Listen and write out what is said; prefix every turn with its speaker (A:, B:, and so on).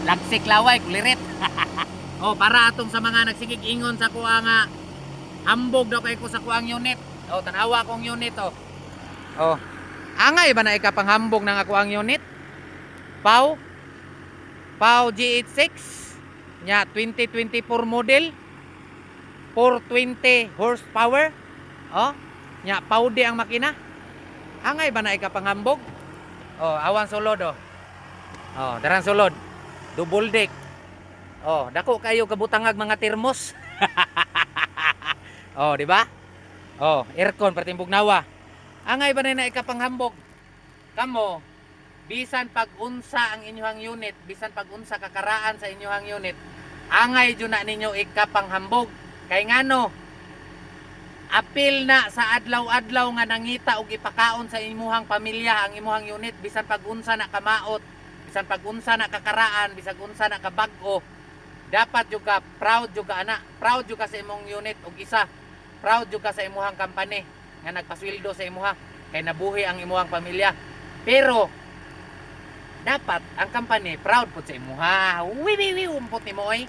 A: Lagsik laway, kulirit. Oh, para atong sa mga nagsigig ingon sa kuha nga hambog daw kay ko sa kuang unit. Oh, tanawa kong unit oh. Oh. Angay ba na ikapanghambog ng ako ang unit? Pau G86 nya 2024 model 420 horsepower. Oh, nya Paudi ang makina. Angay ba na ikapanghambog? Oh, awan sulod oh. Oh, darang sulod. Double deck. Oh, dako kayo kabutangag mga termos. Oh, di ba? Oh, aircon pertimbog nawa. Angay ba na ikapanghambog? Kamo, bisan pag-unsa ang inyong unit, bisan pag-unsa kakaraan sa inyong unit, angay jud na ninyo ikapanghambog. Kay ngano? Apil na sa adlaw-adlaw nga nangita og ipakaon sa imuhang pamilya ang imuhang unit, bisan pag-unsa na kamaot, bisan pag-unsa na kakaraan, bisan unsa na kabag-o. Dapat jud ka proud jud ka ana, proud jud ka sa imong unit og isa. Proud jud ka sa imuhang company nga nagpasweldo sa imuha kay nabuhi ang imuhang pamilya. Pero dapat ang company proud pud sa imuha. Umpot ni mo oy.